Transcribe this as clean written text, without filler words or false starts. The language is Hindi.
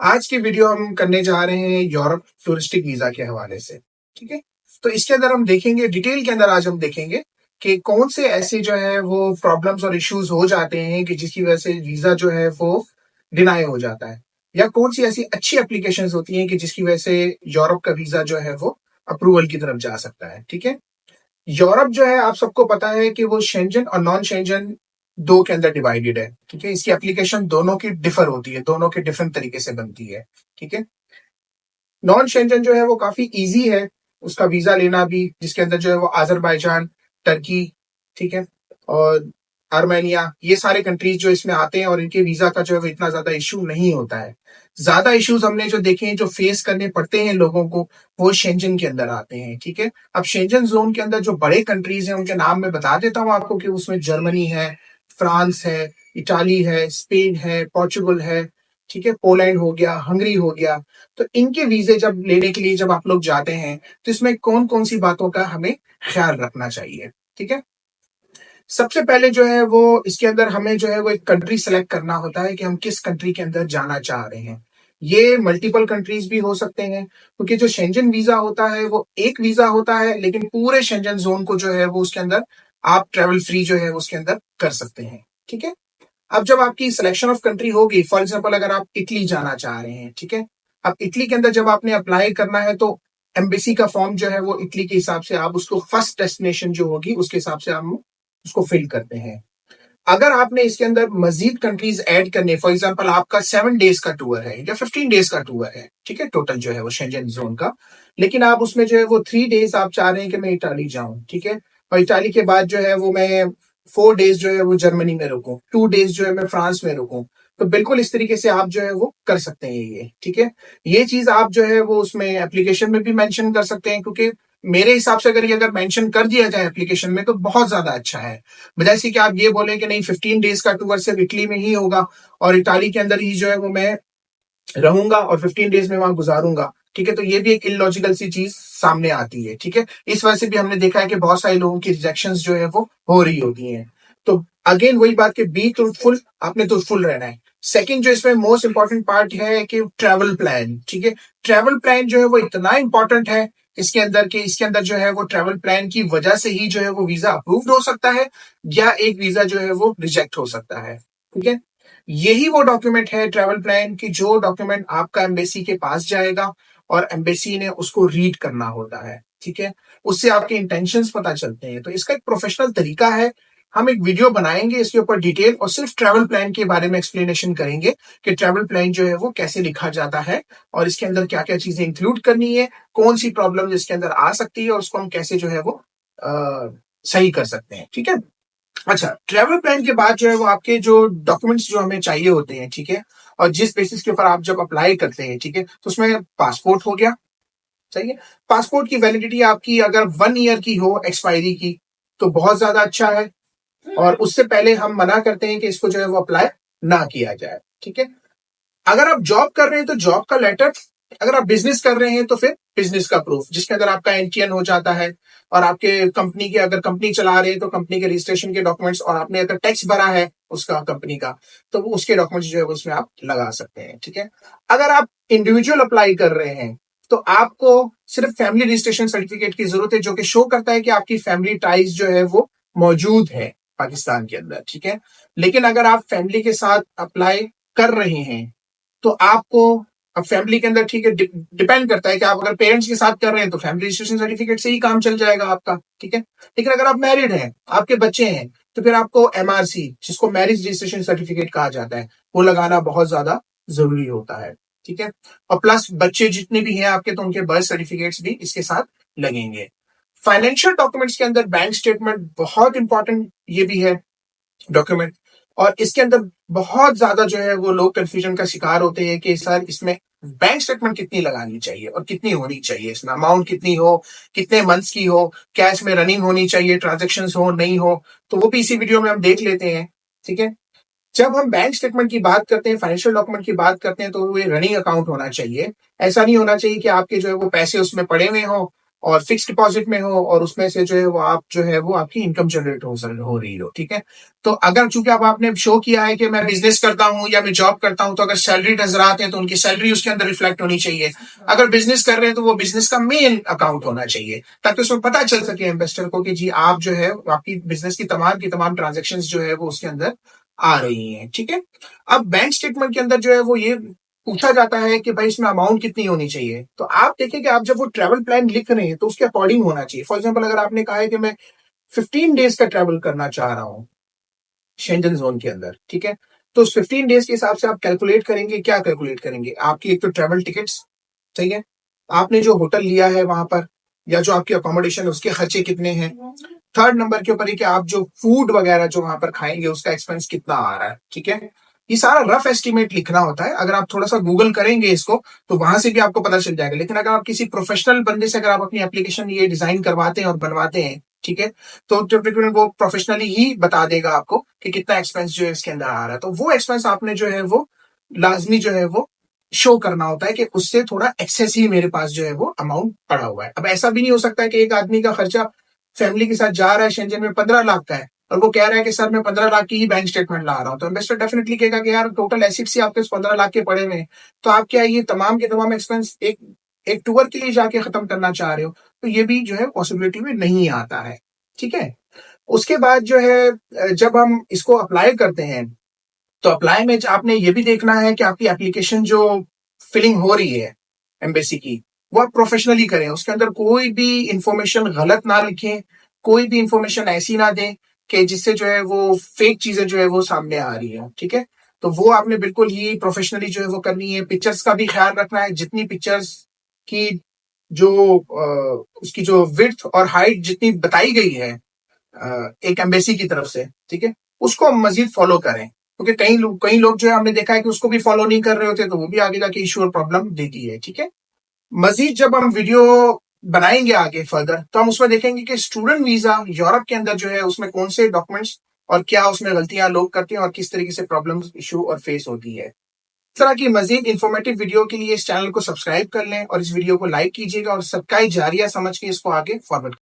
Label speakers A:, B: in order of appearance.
A: आज की वीडियो हम करने जा रहे हैं यूरोप टूरिस्टिक वीजा के हवाले से। ठीक है, तो इसके अंदर हम देखेंगे, डिटेल के अंदर आज हम देखेंगे कि कौन से ऐसे जो है वो प्रॉब्लम्स और इश्यूज हो जाते हैं कि जिसकी वजह से वीजा जो है वो डिनाई हो जाता है, या कौन सी ऐसी अच्छी एप्लीकेशंस होती हैं कि जिसकी वजह से यूरोप का वीजा जो है वो अप्रूवल की तरफ जा सकता है। ठीक है, यूरोप जो है आप सबको पता है कि वो शेंजन और नॉन शेंजन दो के अंदर डिवाइडेड है। ठीक है, इसकी एप्लीकेशन दोनों की डिफर होती है, दोनों के डिफरेंट तरीके से बनती है। ठीक है, नॉन शेंजन जो है वो काफी इजी है उसका वीजा लेना भी, जिसके अंदर जो है वो अजरबैजान, टर्की, ठीक है, और आर्मेनिया, ये सारे कंट्रीज जो इसमें आते हैं और इनके वीजा का जो है वो इतना ज्यादा इशू नहीं होता है। ज्यादा इश्यूज हमने जो देखे हैं, जो फेस करने पड़ते हैं लोगों को, वो शेंजन के अंदर आते हैं। ठीक है, अब शेंजन जोन के अंदर जो बड़े कंट्रीज हैं उनके नाम मैं बता देता हूँ आपको कि उसमें जर्मनी है, फ्रांस है, इटाली है, स्पेन है, पोर्चुगल है, ठीक है, पोलैंड हो गया, हंगरी हो गया। तो इनके वीजे जब लेने के लिए जब आप लोग जाते हैं तो इसमें कौन कौन सी बातों का हमें ख्याल रखना चाहिए। ठीक है, सबसे पहले जो है वो इसके अंदर हमें जो है वो एक कंट्री सेलेक्ट करना होता है कि हम किस कंट्री के अंदर जाना चाह रहे हैं। ये मल्टीपल कंट्रीज भी हो सकते हैं, क्योंकि जो शेंजन वीजा होता है वो एक वीजा होता है, लेकिन पूरे शेंजन जोन को जो है वो उसके अंदर आप ट्रेवल फ्री जो है उसके अंदर कर सकते हैं। ठीक है, अब जब आपकी सिलेक्शन ऑफ कंट्री होगी, फॉर एग्जाम्पल अगर आप इटली जाना चाह रहे हैं, ठीक है, अब इटली के अंदर जब आपने अप्लाई करना है तो एम्बेसी का फॉर्म जो है वो इटली के हिसाब से आप उसको फर्स्ट डेस्टिनेशन जो होगी उसके हिसाब से हम उसको फिल करते हैं। अगर आपने इसके अंदर मजीद कंट्रीज ऐड करने, फॉर एग्जांपल आपका 7 डेज का टूर है या 15 डेज का टूर है, ठीक है, टोटल जो है वो शेंजन जोन का, लेकिन आप उसमें जो है वो 3 डेज आप चाह रहे हैं कि मैं इटाली जाऊं, ठीक है, और इटाली के बाद जो है वो मैं 4 डेज जो है वो जर्मनी में रुकूं, 2 डेज जो है मैं फ्रांस में रुकूं, तो बिल्कुल इस तरीके से आप जो है वो कर सकते हैं ये। ठीक है, ये चीज आप जो है वो उसमें एप्लीकेशन में भी मेंशन कर सकते हैं, क्योंकि मेरे हिसाब से अगर ये अगर मेंशन कर दिया जाए एप्लीकेशन में तो बहुत ज्यादा अच्छा है। जैसे कि आप ये बोले कि नहीं 15 डेज का टूर सिर्फ इटली में ही होगा और इटाली के अंदर ही जो है वो मैं रहूंगा और 15 डेज में वहां गुजारूंगा, ठीक है, तो ये भी एक इलॉजिकल सी चीज सामने आती है। ठीक है, इस वजह से भी हमने देखा है कि बहुत सारे लोगों की रिजेक्शन जो है वो हो रही होती हैं। तो अगेन वही बात कि बी ट्रूथफुल, आपने ट्रूथफुल रहना है। सेकंड जो इसमें मोस्ट इंपॉर्टेंट पार्ट है कि ट्रैवल प्लान, ठीक है, ट्रैवल प्लान जो है वो इतना इंपॉर्टेंट है इसके अंदर के इसके अंदर जो है वो ट्रैवल प्लान की वजह से ही जो है वो वीजा अप्रूव्ड हो सकता है या एक वीजा जो है वो रिजेक्ट हो सकता है। ठीक है, यही वो डॉक्यूमेंट है ट्रैवल प्लान की, जो डॉक्यूमेंट आपका एम्बेसी के पास जाएगा और एम्बेसी ने उसको रीड करना होता है। ठीक है, उससे आपके इंटेंशंस पता चलते हैं। तो इसका एक प्रोफेशनल तरीका है, हम एक वीडियो बनाएंगे इसके ऊपर डिटेल और सिर्फ ट्रैवल प्लान के बारे में एक्सप्लेनेशन करेंगे कि ट्रैवल प्लान जो है वो कैसे लिखा जाता है और इसके अंदर क्या क्या चीजें इंक्लूड करनी है, कौन सी प्रॉब्लम इसके अंदर आ सकती है और उसको हम कैसे जो है वो सही कर सकते हैं। ठीक है, अच्छा, ट्रैवल प्लान के बाद जो है वो आपके जो डॉक्यूमेंट्स जो हमें चाहिए होते हैं, ठीक है, और जिस बेसिस के ऊपर आप जब अप्लाई करते हैं, ठीक है, तो उसमें पासपोर्ट हो गया, सही है, पासपोर्ट की वैलिडिटी आपकी अगर 1 ईयर की हो एक्सपायरी की तो बहुत ज्यादा अच्छा है, और उससे पहले हम मना करते हैं कि इसको जो है वो अप्लाई ना किया जाए। ठीक है, अगर आप जॉब कर रहे हैं तो जॉब का लेटर, अगर आप बिजनेस कर रहे हैं तो फिर बिजनेस का प्रूफ, जिसके अंदर आपका एनटीएन हो जाता है, और आपके कंपनी के, अगर कंपनी चला रहे हैं तो कंपनी के रजिस्ट्रेशन के डॉक्यूमेंट्स, और आपने अगर टैक्स भरा है उसका कंपनी का तो वो उसके डॉक्यूमेंट्स जो है उसमें आप लगा सकते हैं। ठीक है, अगर आप इंडिविजुअल अप्लाई कर रहे हैं तो आपको सिर्फ फैमिली रजिस्ट्रेशन सर्टिफिकेट की जरूरत है, जो कि शो करता है कि आपकी फैमिली टाइज जो है वो मौजूद है पाकिस्तान के अंदर। ठीक है, लेकिन अगर आप फैमिली के साथ अप्लाई कर रहे हैं तो आपको, अब फैमिली के अंदर, ठीक है, डिपेंड करता है कि आप अगर पेरेंट्स के साथ कर रहे हैं तो फैमिली रजिस्ट्रेशन सर्टिफिकेट से ही काम चल जाएगा आपका। ठीक है, लेकिन अगर आप मैरिड हैं, आपके बच्चे हैं, तो फिर आपको एमआरसी, जिसको मैरिज रजिस्ट्रेशन सर्टिफिकेट कहा जाता है, वो लगाना बहुत ज्यादा जरूरी होता है। ठीक है, और प्लस बच्चे जितने भी हैं आपके तो उनके बर्थ सर्टिफिकेट्स भी इसके साथ लगेंगे। फाइनेंशियल डॉक्यूमेंट्स के अंदर बैंक स्टेटमेंट बहुत इंपॉर्टेंट ये भी है डॉक्यूमेंट, और इसके अंदर बहुत ज्यादा जो है वो लोग कंफ्यूजन का शिकार होते हैं कि सर इसमें बैंक स्टेटमेंट कितनी लगानी चाहिए और कितनी होनी चाहिए, इसमें अमाउंट कितनी हो, कितने मंथ्स की हो, क्या इसमें रनिंग होनी चाहिए, ट्रांजेक्शन्स हो नहीं हो, तो वो भी इसी वीडियो में हम देख लेते हैं। ठीक है, जब हम बैंक स्टेटमेंट की बात करते हैं, फाइनेंशियल डॉक्यूमेंट की बात करते हैं, तो वो रनिंग अकाउंट होना चाहिए। ऐसा नहीं होना चाहिए कि आपके जो है वो पैसे उसमें पड़े हुए हों और फिक्स डिपॉजिट में हो और उसमें से जो है वो आप जो है वो आपकी इनकम जनरेट हो रही हो, ठीक है। तो अगर चूंकि अब आपने शो किया है कि मैं बिजनेस करता हूँ या मैं जॉब करता हूँ, तो अगर सैलरी नजर आते हैं तो उनकी सैलरी उसके अंदर रिफ्लेक्ट होनी चाहिए। अगर बिजनेस कर रहे हैं तो वो बिजनेस का मेन अकाउंट होना चाहिए, ताकि उसमें पता चल सके इन्वेस्टर को कि जी आप जो है आपकी बिजनेस की तमाम ट्रांजेक्शन जो है वो उसके अंदर आ रही हैं, ठीक है। अब बैंक स्टेटमेंट के अंदर जो है वो ये पूछा जाता है कि भाई इसमें अमाउंट कितनी होनी चाहिए। तो आप देखें कि आप जब वो ट्रैवल प्लान लिख रहे हैं तो उसके अकॉर्डिंग होना चाहिए। फॉर एग्जाम्पल अगर आपने कहा है कि मैं 15 डेज का ट्रैवल करना चाह रहा हूं शेंजन जोन के अंदर, ठीक है, तो उस 15 डेज के हिसाब से आप कैलकुलेट करेंगे, क्या कैलकुलेट करेंगे, आपकी एक तो ट्रैवल टिकट्स, सही है, आपने जो होटल लिया है वहां पर या जो आपकी अकोमोडेशन है उसके खर्चे कितने हैं। थर्ड नंबर के ऊपर है कि आप जो फूड वगैरह जो वहां पर खाएंगे उसका एक्सपेंस कितना आ रहा है, ठीक है। ये सारा रफ एस्टिमेट लिखना होता है। अगर आप थोड़ा सा गूगल करेंगे इसको तो वहां से भी आपको पता चल जाएगा। लेकिन अगर आप किसी प्रोफेशनल बंदे से अगर आप अपनी एप्लीकेशन ये डिजाइन करवाते हैं और बनवाते हैं, ठीक है, तो टिपिकली वो प्रोफेशनली ही बता देगा आपको कि कितना एक्सपेंस जो है इसके अंदर आ रहा है। तो वो एक्सपेंस आपने जो है वो लाजमी जो है वो शो करना होता है कि उससे थोड़ा एक्सेस ही मेरे पास जो है वो अमाउंट पड़ा हुआ है। अब ऐसा भी नहीं हो सकता है कि एक आदमी का खर्चा फैमिली के साथ जा रहा है शेंजन में 15 लाख का है और वो कह रहा है कि सर मैं 15 लाख की ही बैंक स्टेटमेंट ला रहा हूं, तो इन्वेस्टर डेफिनेटली कहेगा कि यार टोटल एसेट्स ही आपके 15 लाख के पड़े हुए हैं, तो आप क्या ये तमाम के तमाम एक्सपेंस एक एक टूर के लिए जाके खत्म करना चाह रहे हो। तो ये भी जो है पॉसिबिलिटी में नहीं आता है, ठीक है। उसके बाद जो है जब हम इसको अप्लाई करते हैं तो अप्लाई में आपने ये भी देखना है कि आपकी एप्लीकेशन जो फिलिंग हो रही है एम्बेसी की वो आप प्रोफेशनली करें। उसके अंदर कोई भी इंफॉर्मेशन गलत ना लिखें, कोई भी इंफॉर्मेशन ऐसी ना दें कि जिससे जो है वो फेक चीजें जो है वो सामने आ रही है, ठीक है। तो वो आपने बिल्कुल ही प्रोफेशनली जो है वो करनी है। पिक्चर्स का भी ख्याल रखना है, जितनी पिक्चर्स की जो उसकी जो विड्थ और हाइट जितनी बताई गई है एक एम्बेसी की तरफ से, ठीक है, उसको हम मजीद फॉलो करें। क्योंकि कई लोग जो है हमने देखा है कि उसको भी फॉलो नहीं कर रहे होते, तो वो भी आगे जाके इशू और प्रॉब्लम देती है, ठीक है। मजीद जब हम वीडियो बनाएंगे आगे फर्दर तो हम उसमें देखेंगे कि स्टूडेंट वीजा यूरोप के अंदर जो है उसमें कौन से डॉक्यूमेंट्स और क्या उसमें गलतियां लोग करते हैं और किस तरीके से प्रॉब्लम इशू और फेस होती है। इस तरह की मजीद इंफॉर्मेटिव वीडियो के लिए इस चैनल को सब्सक्राइब कर लें और इस वीडियो को लाइक कीजिएगा और सबका जारिया समझ के इसको आगे फॉरवर्ड